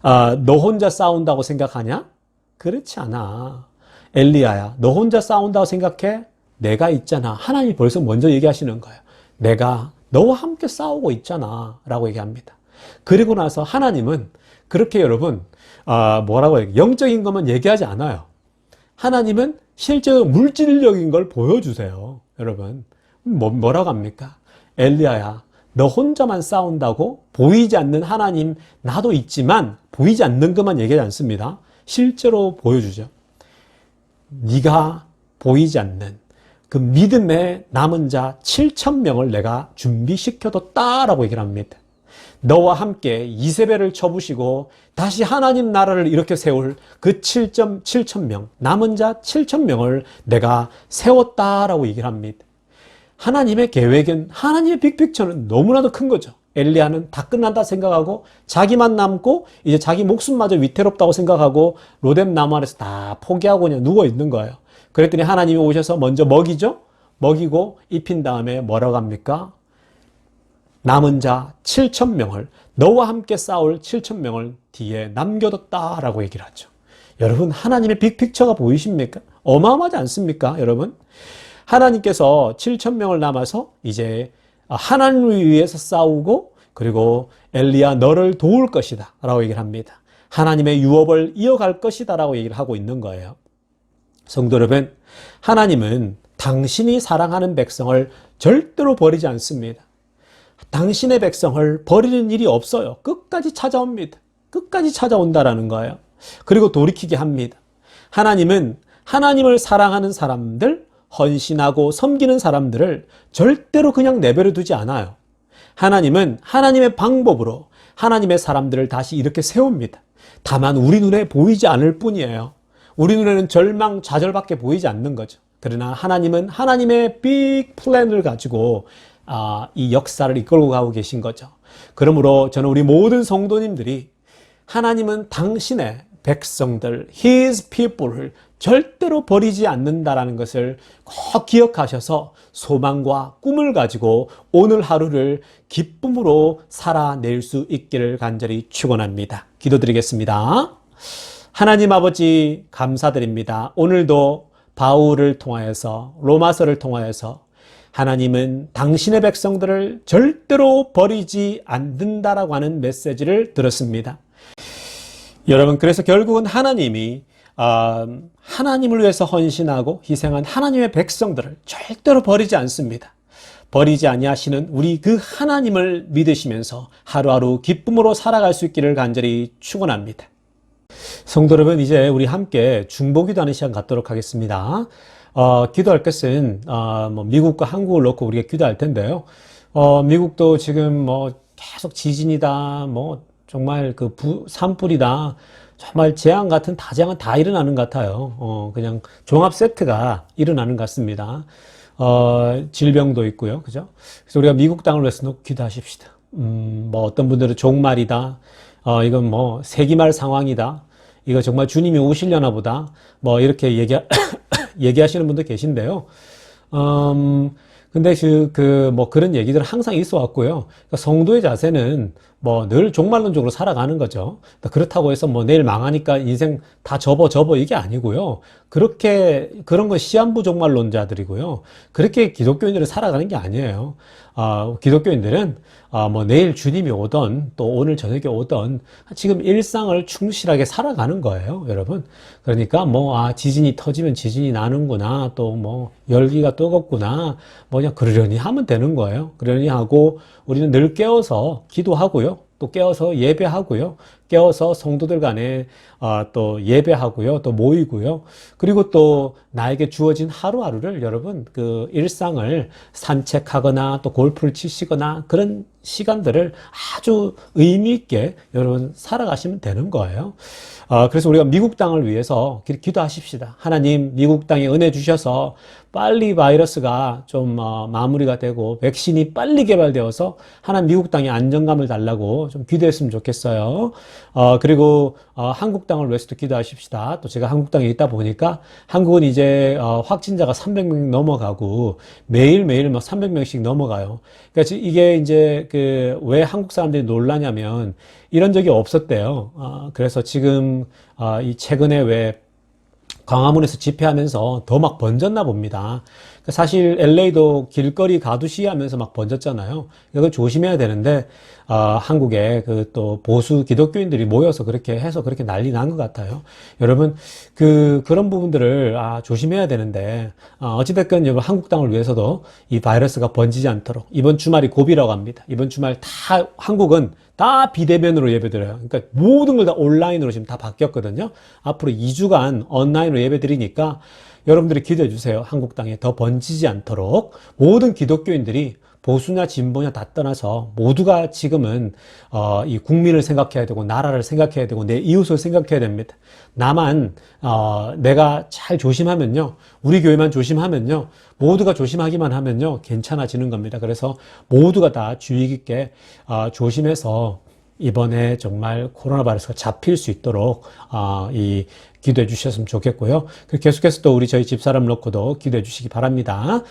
너 혼자 싸운다고 생각하냐? 그렇지 않아. 엘리야야, 너 혼자 싸운다고 생각해? 내가 있잖아. 하나님이 벌써 먼저 얘기하시는 거예요. 내가 너와 함께 싸우고 있잖아 라고 얘기합니다. 그리고 나서 하나님은 그렇게 여러분 뭐라고 해요? 영적인 것만 얘기하지 않아요. 하나님은 실제로 물질적인 걸 보여주세요. 여러분, 뭐라고 합니까? 엘리야야, 너 혼자만 싸운다고? 보이지 않는 하나님 나도 있지만 보이지 않는 것만 얘기하지 않습니다. 실제로 보여주죠. 네가 보이지 않는 그 믿음의 남은 자 7,000명을 내가 준비시켜뒀다라고 얘기를 합니다. 너와 함께 이세벨을 쳐부시고 다시 하나님 나라를 이렇게 세울 그 7,000명, 남은 자 7,000명을 내가 세웠다라고 얘기를 합니다. 하나님의 계획은, 하나님의 빅픽처는 너무나도 큰 거죠. 엘리야는 다 끝난다 생각하고 자기만 남고 이제 자기 목숨마저 위태롭다고 생각하고 로뎀 나무 아래서 다 포기하고 그냥 누워 있는 거예요. 그랬더니 하나님이 오셔서 먼저 먹이죠. 먹이고 입힌 다음에 뭐라고 합니까? 남은 자 7,000명을, 너와 함께 싸울 7,000명을 뒤에 남겨뒀다라고 얘기를 하죠. 여러분, 하나님의 빅픽처가 보이십니까? 어마어마하지 않습니까, 여러분? 하나님께서 7,000명을 남아서 이제 하나님을 위해서 싸우고, 그리고 엘리야 너를 도울 것이다 라고 얘기를 합니다. 하나님의 유업을 이어갈 것이다 라고 얘기를 하고 있는 거예요. 성도 여러분, 하나님은 당신이 사랑하는 백성을 절대로 버리지 않습니다. 당신의 백성을 버리는 일이 없어요. 끝까지 찾아옵니다. 끝까지 찾아온다라는 거예요. 그리고 돌이키게 합니다. 하나님은 하나님을 사랑하는 사람들, 헌신하고 섬기는 사람들을 절대로 그냥 내버려 두지 않아요. 하나님은 하나님의 방법으로 하나님의 사람들을 다시 이렇게 세웁니다. 다만 우리 눈에 보이지 않을 뿐이에요. 우리 눈에는 절망, 좌절밖에 보이지 않는 거죠. 그러나 하나님은 하나님의 빅 플랜을 가지고 이 역사를 이끌고 가고 계신 거죠. 그러므로 저는 우리 모든 성도님들이 하나님은 당신의 백성들, His people을 절대로 버리지 않는다라는 것을 꼭 기억하셔서 소망과 꿈을 가지고 오늘 하루를 기쁨으로 살아낼 수 있기를 간절히 축원합니다. 기도드리겠습니다. 하나님 아버지 감사드립니다. 오늘도 바울을 통하여서 로마서를 통하여서 하나님은 당신의 백성들을 절대로 버리지 않는다라고 하는 메시지를 들었습니다. 여러분, 그래서 결국은 하나님이 하나님을 위해서 헌신하고 희생한 하나님의 백성들을 절대로 버리지 않습니다. 버리지 아니하시는 우리 그 하나님을 믿으시면서 하루하루 기쁨으로 살아갈 수 있기를 간절히 축원합니다. 성도 여러분, 이제 우리 함께 중보기도하는 시간 갖도록 하겠습니다. 기도할 것은 미국과 한국을 놓고 우리가 기도할 텐데요. 미국도 지금 계속 지진이다, 정말 산불이다, 정말 재앙 같은 다재앙은 다 일어나는 것 같아요. 그냥 종합 세트가 일어나는 것 같습니다. 질병도 있고요, 그죠? 그래서 우리가 미국 땅을 위해서 기도하십시다. 어떤 분들은 종말이다, 이건 세기말 상황이다, 이거 정말 주님이 오시려나 보다, 이렇게 얘기하시는 분도 계신데요. 근데 그런 얘기들은 항상 있어 왔고요. 그러니까 성도의 자세는 늘 종말론적으로 살아가는 거죠. 그렇다고 해서 내일 망하니까 인생 다 접어 이게 아니고요. 그런 건 시한부 종말론자들이고요. 그렇게 기독교인들은 살아가는 게 아니에요. 기독교인들은 내일 주님이 오던 또 오늘 저녁에 오던 지금 일상을 충실하게 살아가는 거예요, 여러분. 그러니까 지진이 터지면 지진이 나는구나, 또 열기가 뜨겁구나, 그냥 그러려니 하면 되는 거예요. 그러려니 하고 우리는 늘 깨어서 기도하고요. 또 깨어서 예배하고요. 깨어서 성도들 간에 또 예배하고요. 또 모이고요. 그리고 또 나에게 주어진 하루하루를 여러분 그 일상을 산책하거나 또 골프를 치시거나 그런 시간들을 아주 의미 있게 여러분 살아가시면 되는 거예요. 그래서 우리가 미국 땅을 위해서 기도하십시다. 하나님, 미국 땅에 은혜 주셔서 빨리 바이러스가 좀 마무리가 되고 백신이 빨리 개발되어서 하나님 미국 땅에 안정감을 달라고 좀 기도했으면 좋겠어요. 그리고 한국 땅을 위해서도 기도하십시다. 또 제가 한국 땅에 있다 보니까 한국은 이제 확진자가 300명 넘어가고 매일매일 300명씩 넘어가요. 그러니까 이게 이제 왜 한국 사람들이 놀라냐면 이런 적이 없었대요. 그래서 지금 이 최근에 왜 광화문에서 집회하면서 더 막 번졌나 봅니다. 사실 LA도 길거리 가두시 하면서 막 번졌잖아요. 이걸 조심해야 되는데 한국에 또 보수 기독교인들이 모여서 그렇게 해서 그렇게 난리 난 것 같아요. 여러분 그런 부분들을 조심해야 되는데 어찌됐건 여러분 한국 땅을 위해서도 이 바이러스가 번지지 않도록 이번 주말이 고비라고 합니다. 이번 주말 다 한국은 다 비대면으로 예배드려요. 그러니까 모든 걸 다 온라인으로 지금 다 바뀌었거든요. 앞으로 2주간 온라인으로 예배드리니까 여러분들이 기도해 주세요. 한국 땅에 더 번지지 않도록 모든 기독교인들이 보수냐 진보냐 다 떠나서 모두가 지금은 이 국민을 생각해야 되고 나라를 생각해야 되고 내 이웃을 생각해야 됩니다. 나만 내가 잘 조심하면요, 우리 교회만 조심하면요, 모두가 조심하기만 하면요 괜찮아지는 겁니다. 그래서 모두가 다 주의 깊게 조심해서 이번에 정말 코로나 바이러스가 잡힐 수 있도록 기도해 주셨으면 좋겠고요. 계속해서 또 저희 집사람 놓고도 기도해 주시기 바랍니다.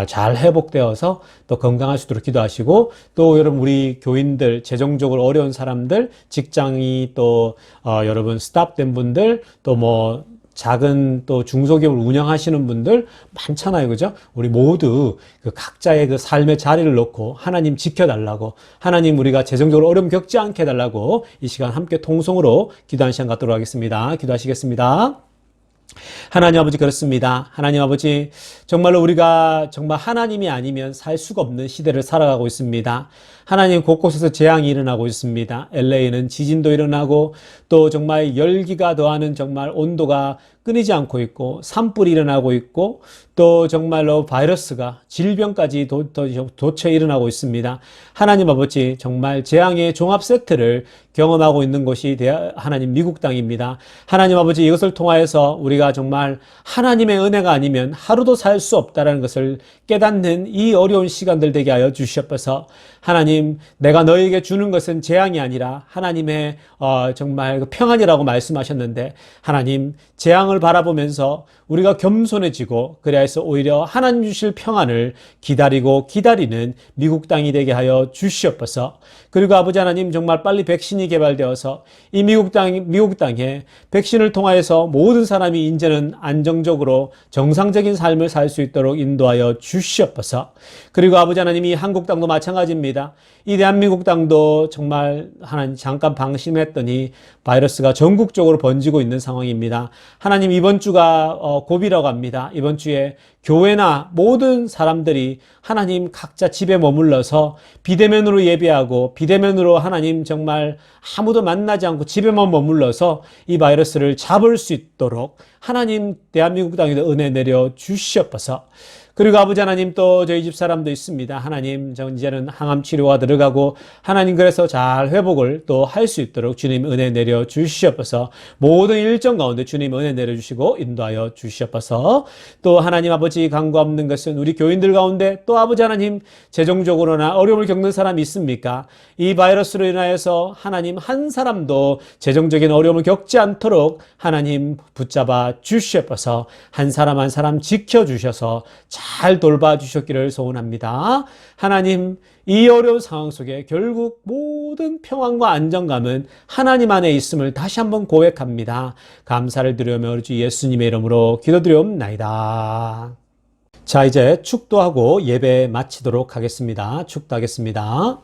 잘 회복되어서 또 건강할 수 있도록 기도하시고, 또 여러분 우리 교인들, 재정적으로 어려운 사람들, 직장이 또 여러분 스탑된 분들, 또 작은 또 중소기업을 운영하시는 분들 많잖아요. 그죠? 우리 모두 각자의 삶의 자리를 놓고 하나님 지켜달라고, 하나님 우리가 재정적으로 어려움 겪지 않게 해달라고 이 시간 함께 통성으로 기도하는 시간 갖도록 하겠습니다. 기도하시겠습니다. 하나님 아버지, 그렇습니다. 하나님 아버지, 정말로 우리가 정말 하나님이 아니면 살 수가 없는 시대를 살아가고 있습니다. 하나님, 곳곳에서 재앙이 일어나고 있습니다. LA는 지진도 일어나고 또 정말 열기가 더하는 정말 온도가 끊이지 않고 있고 산불이 일어나고 있고 또 정말로 바이러스가 질병까지 도처에 일어나고 있습니다. 하나님 아버지, 정말 재앙의 종합 세트를 경험하고 있는 곳이 하나님 미국 땅입니다. 하나님 아버지, 이것을 통하여서 우리가 정말 정말 하나님의 은혜가 아니면 하루도 살 수 없다는 것을 깨닫는 이 어려운 시간들 되게 하여 주시옵소서. 하나님, 내가 너에게 주는 것은 재앙이 아니라 하나님의 정말 평안이라고 말씀하셨는데, 하나님, 재앙을 바라보면서 우리가 겸손해지고 그래야 해서 오히려 하나님 주실 평안을 기다리고 기다리는 미국 땅이 되게 하여 주시옵소서. 그리고 아버지 하나님, 정말 빨리 백신이 개발되어서 이 미국 땅에 백신을 통하여서 모든 사람이 이제는 안정적으로 정상적인 삶을 살 수 있도록 인도하여 주시옵소서. 그리고 아버지 하나님, 이 한국 땅도 마찬가지입니다. 이 대한민국 땅도 정말 하나님 잠깐 방심했더니 바이러스가 전국적으로 번지고 있는 상황입니다. 하나님, 이번 주가 고비라고 합니다. 이번 주에 교회나 모든 사람들이 하나님 각자 집에 머물러서 비대면으로 예배하고 비대면으로 하나님 정말 아무도 만나지 않고 집에만 머물러서 이 바이러스를 잡을 수 있도록 하나님 대한민국 땅에도 은혜 내려 주시옵소서. 그리고 아버지 하나님, 또 저희 집 사람도 있습니다. 하나님, 이제는 항암 치료가 들어가고 하나님 그래서 잘 회복을 또 할 수 있도록 주님 은혜 내려 주시옵소서. 모든 일정 가운데 주님 은혜 내려 주시고 인도하여 주시옵소서. 또 하나님 아버지, 간과 없는 것은 우리 교인들 가운데 또 아버지 하나님 재정적으로나 어려움을 겪는 사람이 있습니까? 이 바이러스로 인하여서 하나님 한 사람도 재정적인 어려움을 겪지 않도록 하나님 붙잡아 주시옵소서. 한 사람 한 사람 지켜주셔서 잘 돌봐주셨기를 소원합니다. 하나님, 이 어려운 상황 속에 결국 모든 평안과 안정감은 하나님 안에 있음을 다시 한번 고백합니다. 감사를 드리며 우리 주 예수님의 이름으로 기도드리옵나이다. 자, 이제 축도하고 예배 마치도록 하겠습니다. 축도하겠습니다.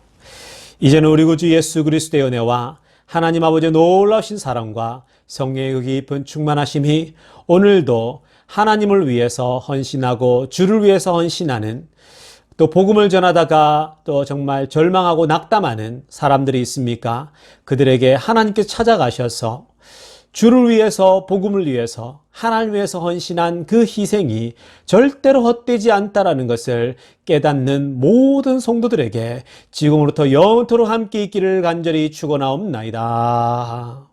이제는 우리 구주 예수 그리스도의 은혜와 하나님 아버지의 놀라우신 사랑과 성령의 그 깊은 충만하심이 오늘도 하나님을 위해서 헌신하고 주를 위해서 헌신하는, 또 복음을 전하다가 또 정말 절망하고 낙담하는 사람들이 있습니까? 그들에게 하나님께서 찾아가셔서 주를 위해서, 복음을 위해서, 하나님을 위해서 헌신한 그 희생이 절대로 헛되지 않다라는 것을 깨닫는 모든 성도들에게 지금으로부터 영원토록 함께 있기를 간절히 축원하옵나이다.